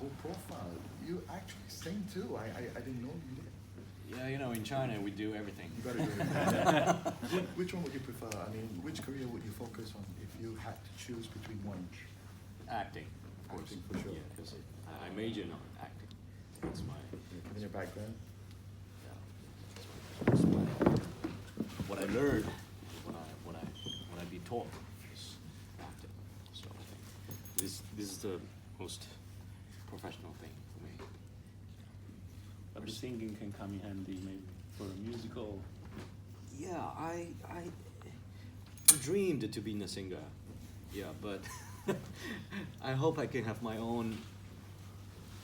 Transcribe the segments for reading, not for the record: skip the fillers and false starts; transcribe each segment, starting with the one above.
whole profile. You actually sing too. I didn't know you did. Yeah, you know, in China we do everything. You gotta do it. Which one would you prefer? I mean, which career would you focus on if you had to choose between one? Acting, of course. Acting, for sure. Yeah, because I major in acting. That's my. In your background? Yeah. That's what I learned when I be taught is acting. So I think this is the most professional thing for me. But the singing can come in handy maybe for a musical. Yeah, I dreamed to be a singer. Yeah, but I hope I can have my own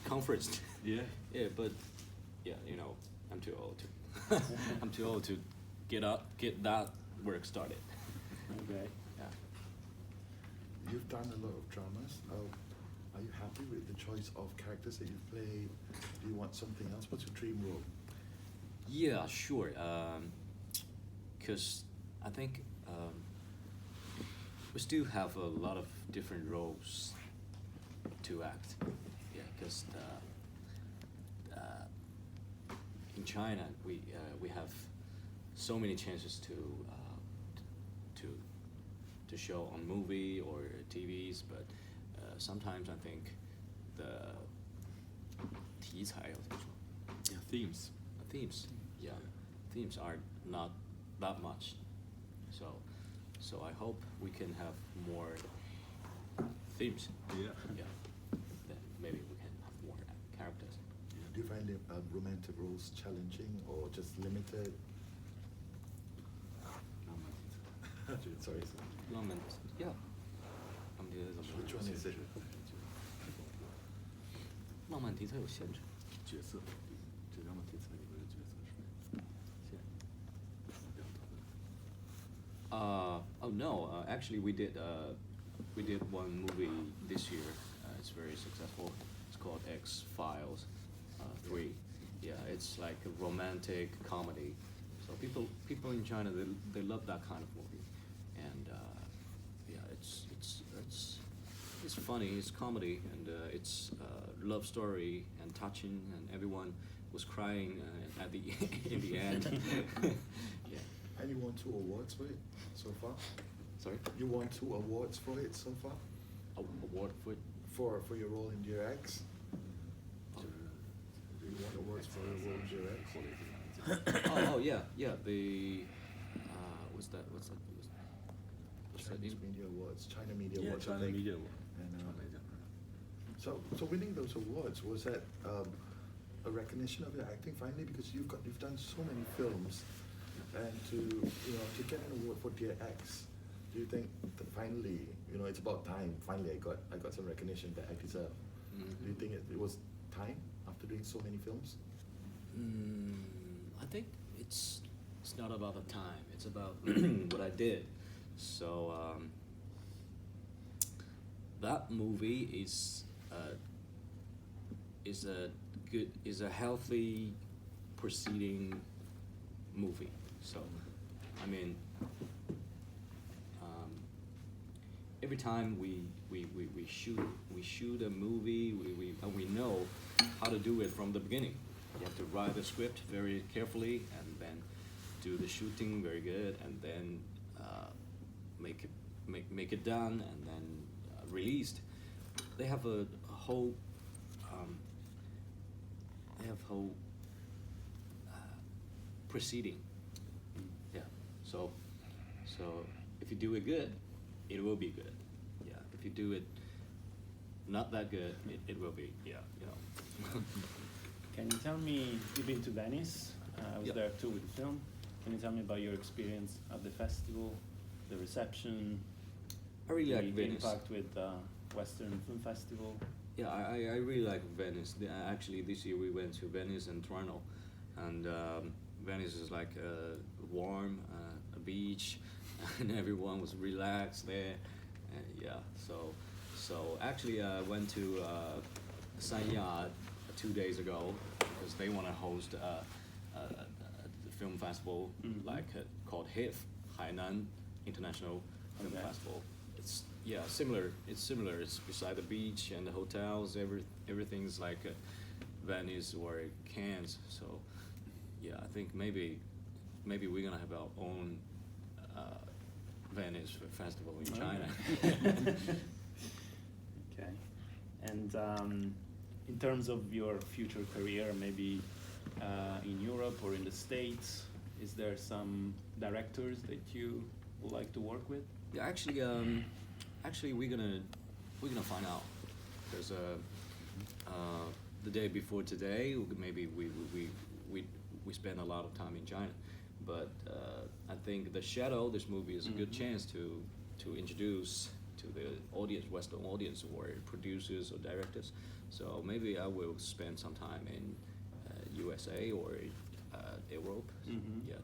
conference. Yeah. Yeah, but yeah, you know, I'm too old to. I'm too old to get that work started. Okay. Yeah. You've done a lot of dramas. Are you happy with the choice of characters that you've played? Do you want something else? What's your dream role? Yeah, sure. Because I think we still have a lot of different roles to act. Yeah, because in China we have so many chances to show on movie or TVs, but sometimes I think the 题材 Yeah, themes. yeah, themes are not that much, so I hope we can have more themes. Yeah. Yeah, then maybe we can have more characters. Do you find the romantic roles challenging or just limited? Sorry. Yeah. Which one is it? 浪漫题材有限制。角色，这张的题材里面的角色是比较多的。Oh no, actually we did one movie this year. It's very successful. It's called Xfiles 3. Yeah, it's like a romantic comedy. So people in China they love that kind of movie, and yeah, it's funny, it's comedy, and it's love story and touching, and everyone was crying at the in the end. Yeah. And you won 2 awards for it so far? Sorry? You won 2 awards for it so far? Award for it? For your role in Dear X? You won awards for your role in Dear X? Oh yeah. The what's that? Chinese Media Awards, China Media Yeah, Awards. I China think. Media Award. And, so winning those awards, was that a recognition of your acting finally, because you've done so many films, and to get an award for Dear X, do you think that finally, it's about time, finally I got some recognition that I deserve? Mm-hmm. Do you think it was time after doing so many films? I think it's not about the time, it's about what I did. So that movie is a healthy proceeding movie. So I mean, every time we shoot a movie, we know how to do it from the beginning. You have to write the script very carefully, and then do the shooting very good, and then make it done, and then released. They have a whole proceeding. Yeah. So if you do it good, it will be good. Yeah. If you do it not that good, it will be. Yeah. Can you tell me, you've been to Venice, I was Yep. there too with the film. Can you tell me about your experience at the festival, the reception, I really like the Venice. impact with Western Film Festival? Yeah, I really like Venice. Actually, this year we went to Venice and Toronto, and Venice is like warm, a beach, and everyone was relaxed there. Yeah, so actually I went to Sanya 2 days ago because they want to host a film festival called HIF, Hainan International Film Festival. It's similar. It's similar. It's beside the beach and the hotels. everything's like Venice or Cannes. So yeah, I think maybe we're gonna have our own Venice festival in China. Okay. And in terms of your future career, maybe in Europe or in the States, is there some directors that you would like to work with? Yeah, actually, we're gonna find out. Because the day before today, maybe we spend a lot of time in China, but I think The Shadow, this movie, is a good chance to introduce to the audience, Western audience, or producers or directors. So maybe I will spend some time in USA or Europe, yeah,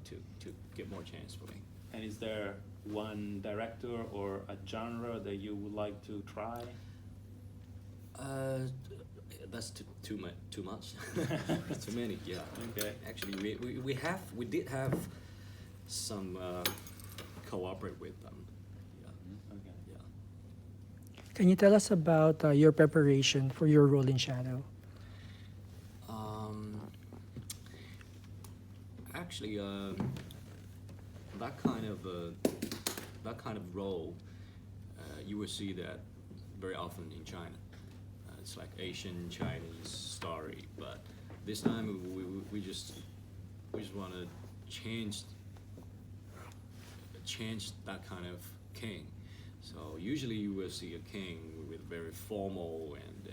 to get more chance for me. And is there one director or a genre that you would like to try? That's too much. Too many. Yeah. Okay. Actually, we did have some cooperate with them. Yeah. Okay. Yeah. Can you tell us about your preparation for your role in Shadow? Actually, that kind of role, you will see that very often in China. It's like Asian Chinese story, but this time we just want to change that kind of king. So usually you will see a king with very formal and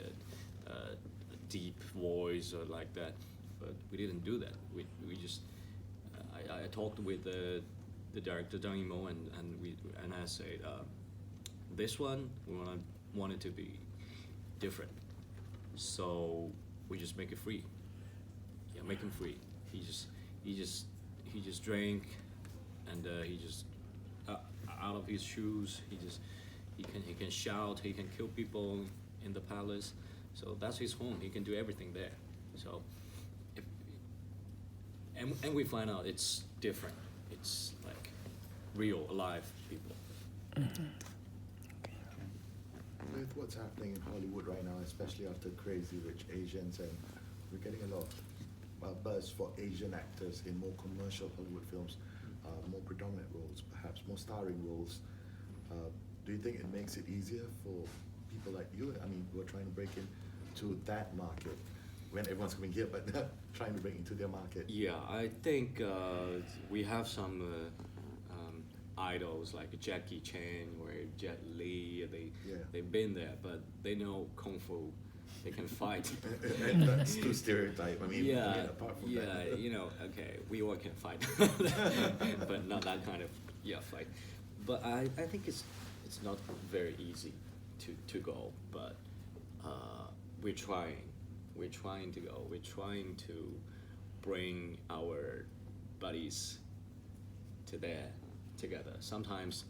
deep voice or like that, but we didn't do that. We just I talked with the director Zheng and I said this one we want it to be different. So we just make it free. Yeah, make him free. He just drank, and he just out of his shoes. He can shout. He can kill people in the palace. So that's his home. He can do everything there. So, and we find out it's different. It's like real, alive people. With what's happening in Hollywood right now, especially after Crazy Rich Asians, and we're getting a lot of buzz for Asian actors in more commercial Hollywood films, more predominant roles, perhaps more starring roles. Do you think it makes it easier for people like you? I mean, who are trying to break into that market when everyone's coming here, but trying to break into their market? Yeah, I think we have some idols like Jackie Chan or Jet Li. They've been there, but they know kung fu. They can fight. And that's too stereotype. I mean, yeah, apart from yeah, that. you know, okay, we all can fight, but not that kind of fight. But I think it's not very easy to go, but we're trying. We're trying to go. We're trying to bring our buddies to there together. Sometimes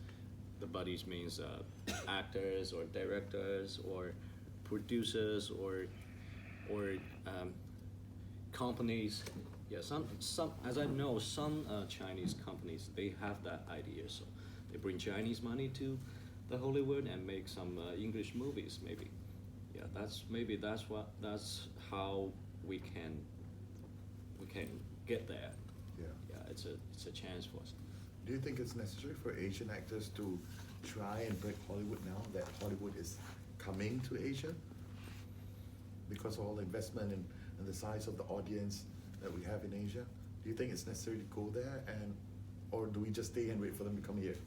the buddies means actors or directors or producers or companies. Yeah, some as I know, some Chinese companies, they have that idea. So they bring Chinese money to the Hollywood and make some English movies. Maybe, yeah, that's how we can get there. Yeah. Yeah, it's a chance for us. Do you think it's necessary for Asian actors to try and break Hollywood now that Hollywood is coming to Asia? Because of all the investment and the size of the audience that we have in Asia, do you think it's necessary to go there, or do we just stay and wait for them to come here?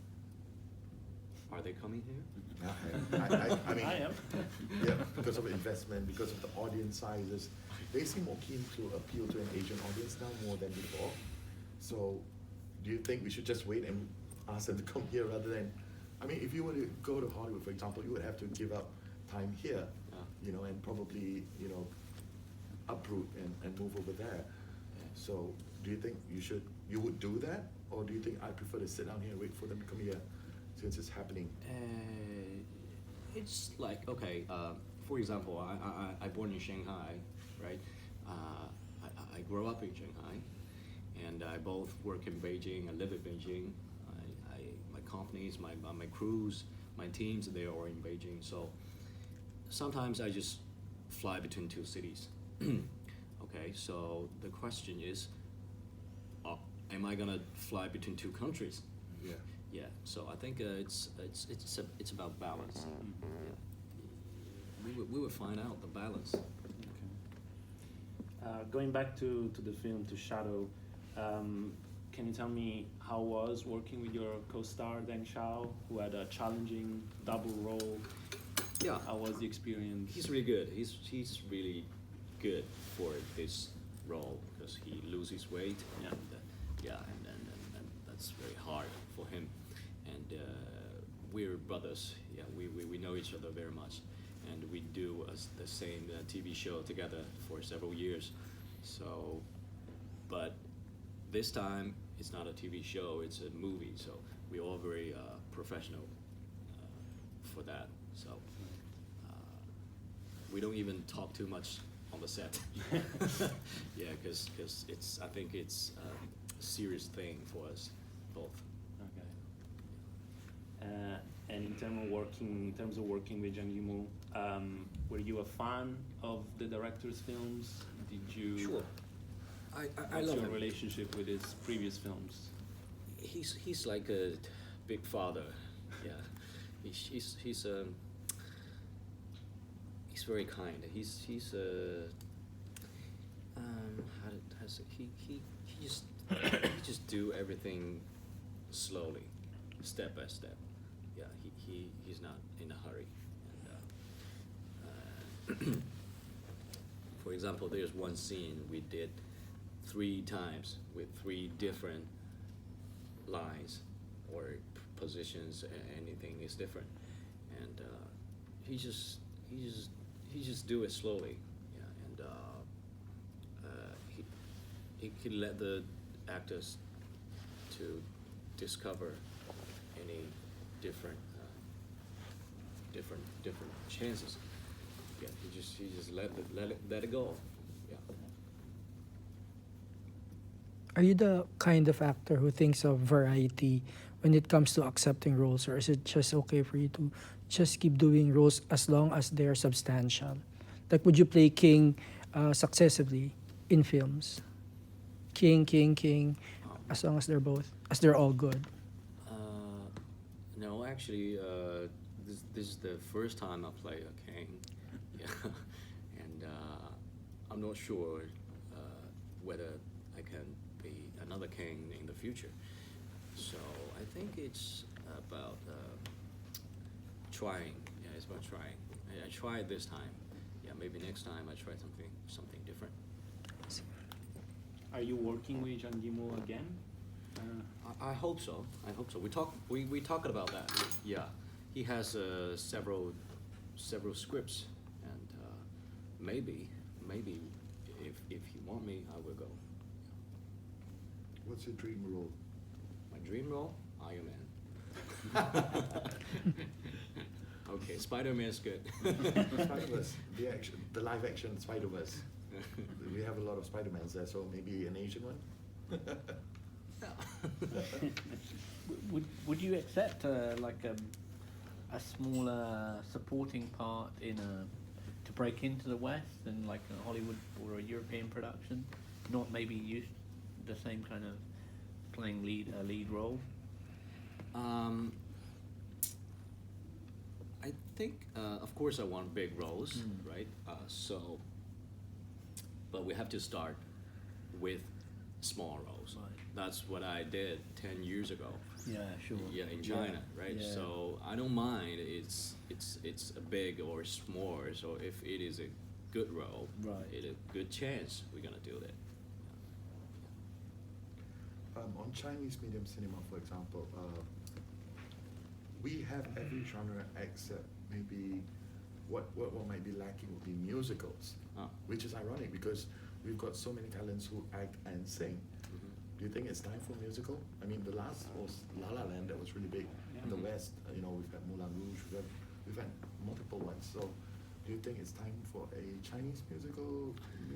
Are they coming here? I mean, I am. Yeah, because of investment, because of the audience sizes, they seem more keen to appeal to an Asian audience now more than before. So, do you think we should just wait and ask them to come here rather than, I mean, if you were to go to Hollywood, for example, you would have to give up time here, you know, and probably, you know, uproot and move over there. So, do you think you would do that, or do you think I prefer to sit down here and wait for them to come here, since it's happening? It's like, okay, for example, I born in Shanghai, right? I grew up in Shanghai, and I both work in Beijing. I live in Beijing. My companies, my crews, my teams, they are all in Beijing. So sometimes I just fly between two cities. Okay, so the question is, am I gonna fly between two countries? Yeah. Yeah. So I think it's about balance. Yeah. We will find out the balance. Going back to the film, to Shadow, can you tell me how was working with your co-star Deng Xiao, who had a challenging double role? Yeah. How was the experience? He's really good. He's really good for this role because he loses weight. Yeah. And, and that's very hard for him. And we're brothers. Yeah, we know each other very much, and we do the same TV show together for several years. So, but this time it's not a TV show; it's a movie. So we're all very professional for that. So we don't even talk too much on the set. Yeah, because I think it's a serious thing for us both. Okay. And in terms of working with Zheng Yimou, were you a fan of the director's films? Did you? Sure. I What's love your him. relationship with his previous films? He's like a big father. Yeah, he's very kind. He's he just do everything slowly, step by step. Yeah, he's not in a hurry. And, for example, there's one scene we did 3 times with 3 different lines or positions. Anything is different, and he just do it slowly. Yeah, and he let the actors to discover any different chances. Yeah, he just let it go. Yeah. Are you the kind of actor who thinks of variety when it comes to accepting roles, or is it just okay for you to just keep doing roles as long as they're substantial? Like, would you play King successively in films? King, as long as they're all good. No, actually, this is the first time I play a king. Yeah, and I'm not sure whether I can be another king in the future. So I think it's about trying. Yeah, it's about trying. I tried this time. Yeah, maybe next time I try something different. Are you working with Zheng Yimou again? I hope so. I hope so. We talked about that. Yeah, he has several scripts, and maybe if he want me, I will go. What's your dream role? My dream role, Iron Man. Okay, SpiderMan is good. Spider-Verse, the live action Spider-Verse. We have a lot of Spider-Mans there, so maybe an Asian one. Would you accept like a smaller supporting part in to break into the West and like a Hollywood or a European production, not maybe use the same kind of playing a lead role? I think, of course, I want big roles, right? But we have to start with small roles. Right. That's what I did 10 years ago. Yeah, sure. Yeah, in China, right? Yeah. So I don't mind it's a big or small. So if it is a good role, Right. it a good chance we're gonna do that. On Chinese medium cinema, for example, we have every genre except maybe what might be lacking would be musicals, which is ironic because we've got so many talents who act and sing. Mhm. Do you think it's time for a musical? I mean, the last was La La Land, that was really big in the Mhm. West. We've had Moulin Rouge, we've had multiple ones. So, do you think it's time for a Chinese musical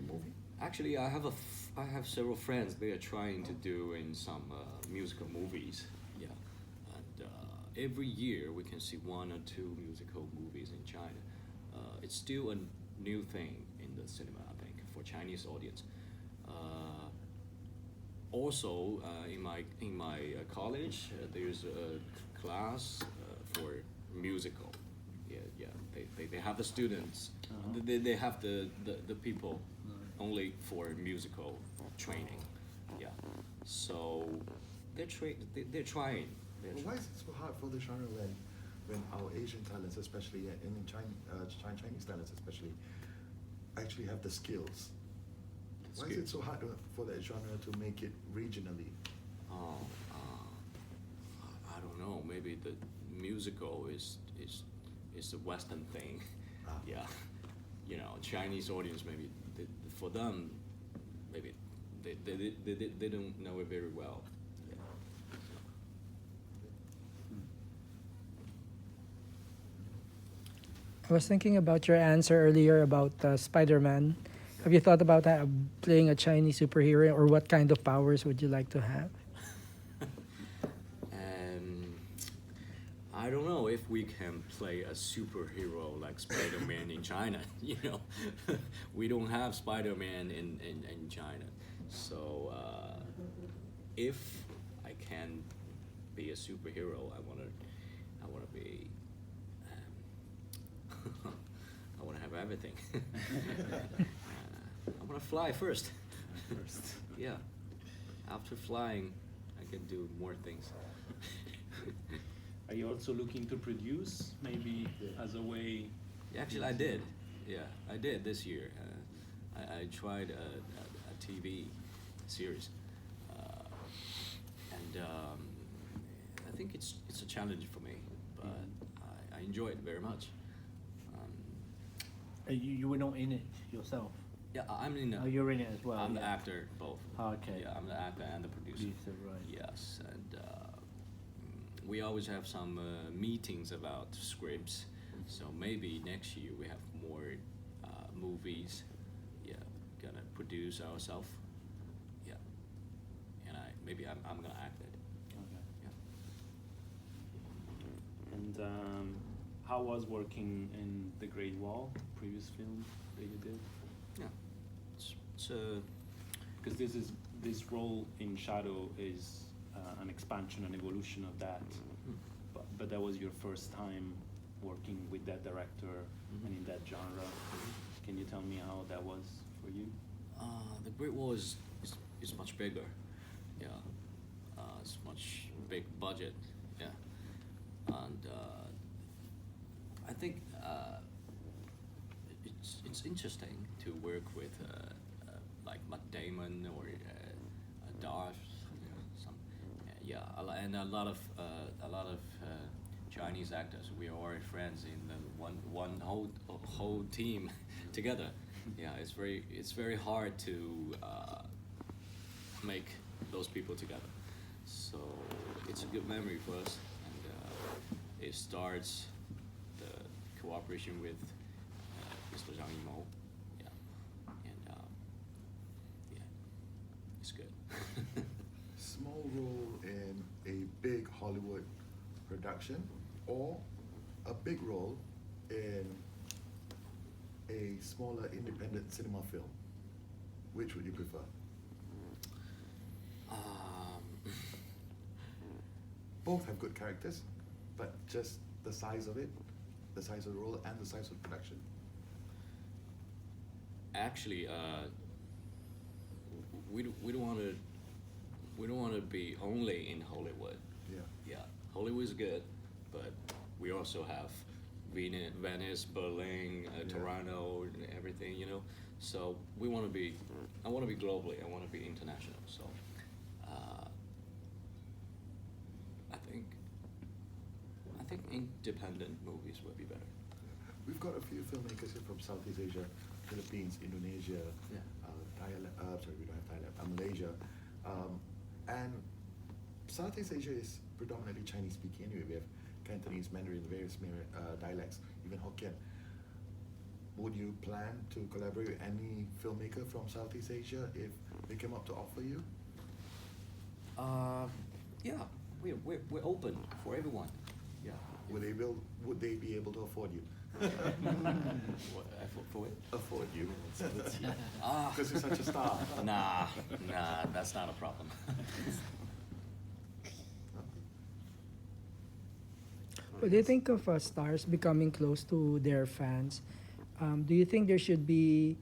movie? Actually, I have several friends. They are trying to do in some musical movies. Yeah, and every year we can see 1 or 2 musical movies in China. It's still a new thing in the cinema, I think, for Chinese audience. Also, in my college, there's a class for musical. Yeah. They have the students. They have the people only for musical training. Yeah. So they're trying. Well, why is it so hard for the genre when our Asian talents, especially in Chinese talents, especially, actually have the skills? Why is it so hard for that genre to make it regionally? I don't know. Maybe the musical is a Western thing. Yeah, Chinese audience maybe for them maybe they don't know it very well. I was thinking about your answer earlier about Spider-Man. Have you thought about playing a Chinese superhero, or what kind of powers would you like to have? I don't know if we can play a superhero like Spider-Man in China. We don't have Spider-Man in China. So if I can be a superhero, I wanna be. I wanna have everything. I wanna fly first. Yeah. After flying, I can do more things. Are you also looking to produce, maybe as a way? Actually, I did. Yeah, I did this year. I tried a TV series, and I think it's a challenge for me, but I enjoy it very much. You were not in it yourself? Yeah, I'm in. Oh, you're in it as well. I'm the yeah. actor, both. Oh, okay. Yeah, I'm the actor and the producer. Right. Yes, and we always have some meetings about scripts. So maybe next year we have more movies. Yeah, gonna produce ourselves. Yeah, and maybe I'm gonna act it. Okay. Yeah. And how was working in The Great Wall, previous film that you did? Yeah, it's because this role in Shadow is an expansion and evolution of that, but that was your first time working with that director and in that genre. Can you tell me how that was for you? The Great Wall is much bigger. Yeah, it's much big budget. Yeah, and I think it's interesting to work with like Matt Damon or Darth. And a lot of Chinese actors. We are already friends in the one whole team together. Yeah, it's very hard to make those people together. So it's a good memory for us, and it starts the cooperation with Mr. Zhang Yimou. Yeah, and yeah, it's good. Small role in a big Hollywood production, or a big role in a smaller independent cinema film? Which would you prefer? Both have good characters, but just the size of it, the size of the role, and the size of the production. Actually, we don't want to be only in Hollywood. Yeah. Yeah, Hollywood is good, but we also have Venice, Berlin, Toronto, and everything. So I want to be globally. I want to be international. So I think independent movies would be better. We've got a few filmmakers here from Southeast Asia, Philippines, Indonesia, Yeah. Sorry, we don't have Thailand, Malaysia. And Southeast Asia is predominantly Chinese speaking anyway. We have Cantonese, Mandarin, various dialects, even Hokkien. Would you plan to collaborate with any filmmaker from Southeast Asia if they came up to offer you? Yeah, we're open for everyone. Yeah. Would they be able to afford you? What, for it? afford you. Ah, Because you're such a star. nah, that's not a problem. What do you think of stars becoming close to their fans? Do you think there should be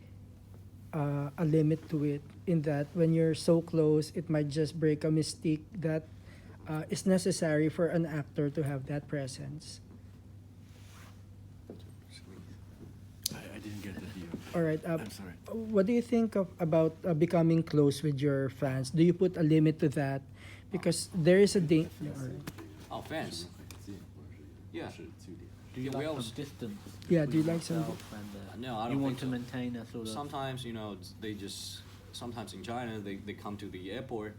a limit to it, in that when you're so close, it might just break a mystique that is necessary for an actor to have that presence? I didn't get the view. All right. I'm sorry. What do you think about becoming close with your fans? Do you put a limit to that? Because there is a danger. Oh, fans. Yeah. Do you Yeah, we like always- some distance? Yeah, do you between like some- yourself and, No, I you don't want think to so. maintain a sort of. Sometimes, you know, they just, sometimes in China, they come to the airport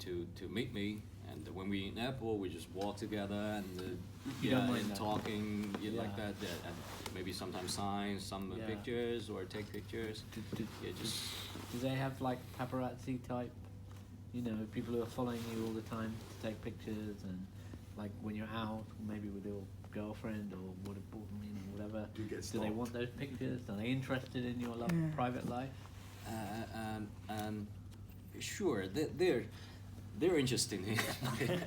to meet me. And when we in airport, we just walk together and, You don't mind and that? talking like Yeah. that. And maybe sometimes sign some Yeah. pictures or take pictures. Yeah, just, Do they have like paparazzi type, you know, people who are following you all the time to take pictures, and like when you're out, maybe with your girlfriend or whatever, Do you get do they stalked? want those pictures? Are they interested in your Yeah. private life? sure, they're interested in my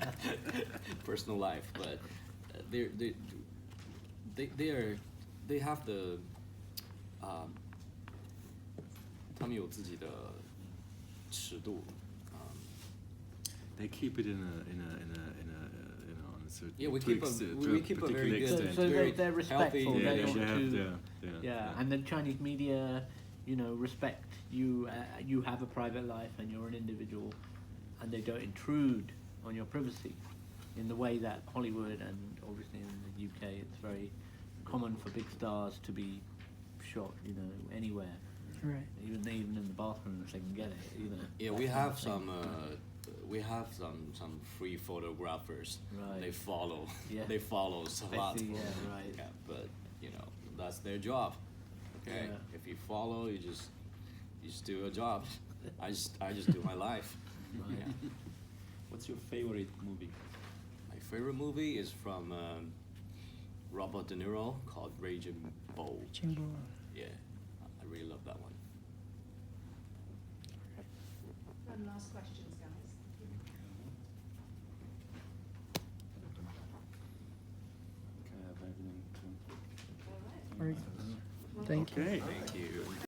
personal life, but they have the 他们有自己的尺度。 They keep it in a you know, on a certain Yeah, we to keep ex- a to we keep a particular very good, extent. So very they're respectful, healthy yeah, they they don't have, to- yeah. And the Chinese media, you know, respect you. You have a private life, and you're an individual, and they don't intrude on your privacy in the way that Hollywood and obviously in the UK, it's very common for big stars to be shot, you know, anywhere, Right. even in the bathroom if they can get it, you know. Yeah, that we kind have of thing. some free photographers. Right. They follow. Yeah. They follow us a I lot. see, yeah, right. Yeah, but you know that's their job. Okay. Yeah. If you follow, you just do a job. I just do my life. Right. Yeah. What's your favorite movie? My favorite movie is from Robert De Niro called Raging Bull. Chimbo. Yeah, I really love that one. One last questions, guys. Okay, I have everything to- All right. All right. Well, Thank you. Okay. Thank you.